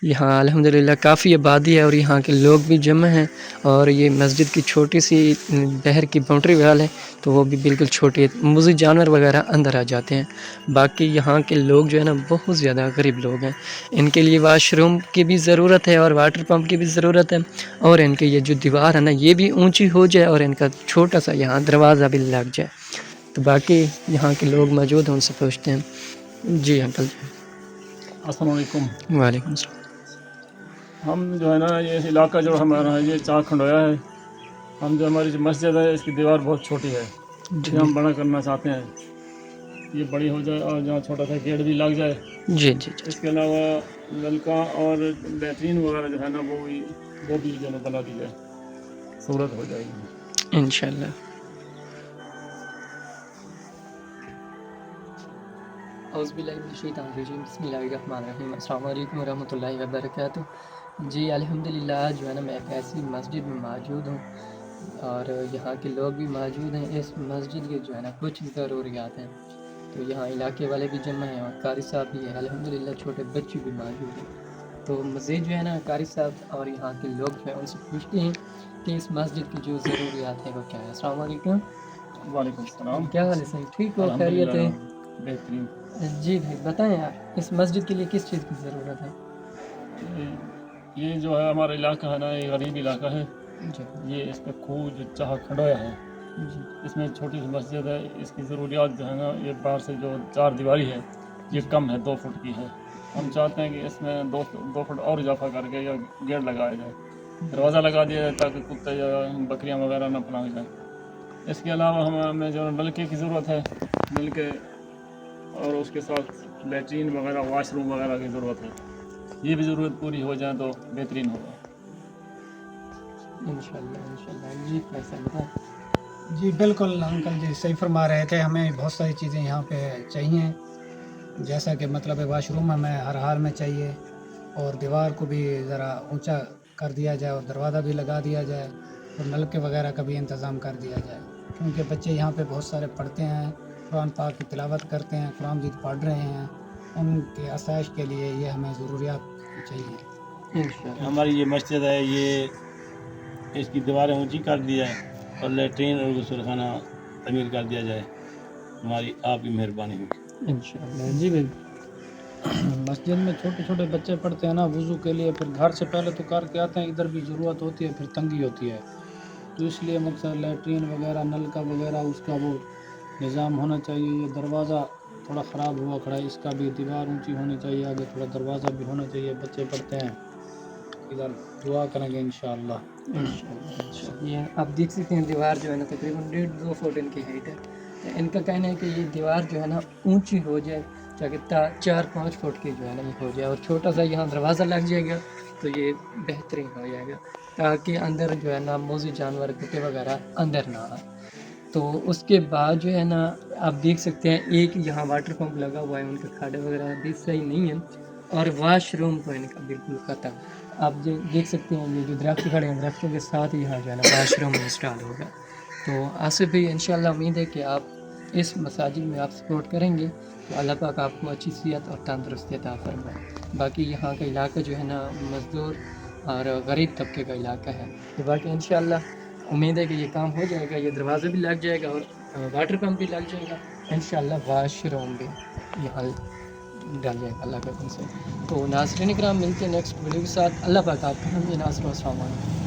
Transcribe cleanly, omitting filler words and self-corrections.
یہاں الحمدللہ کافی آبادی ہے اور یہاں کے لوگ بھی جمع ہیں، اور یہ مسجد کی چھوٹی سی بہر کی باؤنڈری وال ہے تو وہ بھی بالکل چھوٹی ہے، مزید جانور وغیرہ اندر آ جاتے ہیں۔ باقی یہاں کے لوگ جو ہے نا بہت زیادہ غریب لوگ ہیں، ان کے لیے واش روم کی بھی ضرورت ہے اور واٹر پمپ کی بھی ضرورت ہے، اور ان کے یہ جو دیوار ہے نا یہ بھی اونچی ہو جائے اور ان کا چھوٹا سا یہاں دروازہ بھی لگ جائے۔ تو باقی یہاں کے لوگ موجود ہیں، ان سے پوچھتے ہیں۔ جی انکل جی، السلام علیکم۔ وعلیکم السلام۔ ہم جو ہے نا یہ علاقہ جو ہمارا ہے یہ چاک کھنڈویا ہے۔ ہم جو ہماری جو مسجد ہے اس کی دیوار بہت چھوٹی ہے، جی اسے ہم بڑا کرنا چاہتے ہیں، یہ بڑی ہو جائے اور جہاں چھوٹا سا گیٹ بھی لگ جائے۔ جی جی جی اس کے علاوہ نلکا اور لیٹرین وغیرہ جو ہے نا وہ بھی جو ہے نا بنا دی جائے، صورت ہو جائے گی انشاءاللہ۔ اعوذ باللہ من الشیطان الرجیم، بسم اللہ الرحمن الرحیم۔ السلام علیکم ورحمۃ اللہ وبرکاتہ۔ جی الحمدللہ جو ہے نا میں ایک ایسی مسجد میں موجود ہوں اور یہاں کے لوگ بھی موجود ہیں۔ اس مسجد کے جو ہے نا کچھ ضروریات ہیں، تو یہاں علاقے والے بھی جمع ہیں اور قاری صاحب بھی ہیں، الحمدللہ چھوٹے بچے بھی موجود ہیں۔ تو مزید جو ہے نا قاری صاحب اور یہاں کے لوگ جو ہیں ان سے پوچھتے ہیں کہ اس مسجد کی جو ضروریات ہیں وہ کیا ہے۔ السلام علیکم۔ وعلیکم السلام۔ کیا حال ہے سر؟ ٹھیک ہو؟ خیریت الحمدللہ ہے؟ بہترین۔ جی بھائی بتائیں آپ اس مسجد کے لیے کس چیز کی ضرورت ہے؟ یہ جو ہے ہمارا علاقہ ہے نا یہ غریب علاقہ ہے، جی یہ اس پہ خوہ جو چاہ کھنڈویا ہے، جی اس میں چھوٹی سی مسجد ہے، اس کی ضروریات جو ہے نا یہ باہر سے جو چار دیواری ہے یہ کم ہے، 2 فٹ کی ہے۔ ہم چاہتے ہیں کہ اس میں 2 فٹ اور اضافہ کر کے یا گیٹ لگایا جائے، دروازہ لگا دیا جائے تاکہ کتے یا بکریاں وغیرہ نہ پناہ جائیں۔ اس کے علاوہ ہمیں جو نلکے کی ضرورت ہے، نلکے اور اس کے ساتھ لیٹرین وغیرہ واش روم وغیرہ کی ضرورت ہے، یہ بھی ضرورت پوری ہو جائے تو بہترین ہوگا انشاءاللہ انشاءاللہ۔ جی فیصل بتائیں۔ جی بالکل انکل جی صحیح فرما رہے تھے، ہمیں بہت ساری چیزیں یہاں پہ چاہیے، جیسا کہ مطلب واش روم ہمیں ہر حال میں چاہیے، اور دیوار کو بھی ذرا اونچا کر دیا جائے اور دروازہ بھی لگا دیا جائے، اور نلکے وغیرہ کا بھی انتظام کر دیا جائے، کیونکہ بچے یہاں پہ بہت سارے پڑھتے ہیں، قرآن پاک کی تلاوت کرتے ہیں، قرآن مجید پڑھ رہے ہیں، ان کے آسائش کے لیے یہ ہمیں ضروریات چاہیے۔ انشاءاللہ ہماری یہ مسجد ہے، یہ اس کی دیواریں اونچی کر دی جائے اور لیٹرین اور غسل خانہ تعمیر کر دیا جائے، ہماری آپ کی مہربانی ہوگی انشاءاللہ۔ جی بھائی مسجد میں چھوٹے چھوٹے بچے پڑھتے ہیں نا وضو کے لیے، پھر گھر سے پہلے تو کر کے آتے ہیں، ادھر بھی ضرورت ہوتی ہے، پھر تنگی ہوتی ہے، تو اس لیے مقصد لیٹرین وغیرہ نلکا وغیرہ اس کا وہ نظام ہونا چاہیے۔ یہ دروازہ تھوڑا خراب ہوا کھڑا ہے، اس کا بھی دیوار اونچی ہونی چاہیے، آگے تھوڑا دروازہ بھی ہونا چاہیے، بچے پڑھتے ہیں، ادھر دعا کریں گے انشاءاللہ۔ انشاءاللہ۔ یہ آپ دیکھ سکتے ہیں دیوار جو ہے نا تقریباً 1.5-2 فٹ ان کی ہائٹ ہے، تو ان کا کہنا ہے کہ یہ دیوار جو ہے نا اونچی ہو جائے تاکہ 4-5 فٹ کی جو ہے نا یہ ہو جائے، اور چھوٹا سا یہاں دروازہ لگ جائے گا تو یہ بہترین ہو جائے گا، تاکہ اندر جو ہے نا موذی جانور کتے وغیرہ اندر نہ آئیں۔ تو اس کے بعد جو ہے نا آپ دیکھ سکتے ہیں ایک یہاں واٹر پمپ لگا ہوا ہے، ان کے کھاڑے وغیرہ بھی صحیح نہیں ہیں، اور واش روم تو ان کا بالکل ختم۔ آپ دیکھ سکتے ہیں یہ جو درخت کھڑے ہیں، درختوں کے ساتھ یہاں جو ہے نا واش روم انسٹال ہوگا۔ تو آصف بھی انشاءاللہ امید ہے کہ آپ اس مساجد میں آپ سپورٹ کریں گے تو اللہ پاک آپ کو اچھی صحت اور تندرستی عطا فرمائے۔ باقی یہاں کا علاقہ جو ہے نا مزدور اور غریب طبقے کا علاقہ ہے، تو باقی انشاءاللہ امید ہے کہ یہ کام ہو جائے گا، یہ دروازہ بھی لگ جائے گا اور واٹر پمپ بھی لگ جائے گا، انشاءاللہ واش روم بھی یہاں ڈال جائے گا اللہ کے حکم سے۔ تو ناظرین کرام ملتے ہیں نیکسٹ ویڈیو کے ساتھ، اللہ پاک آپ کو ہم ناصر و السلام علیکم۔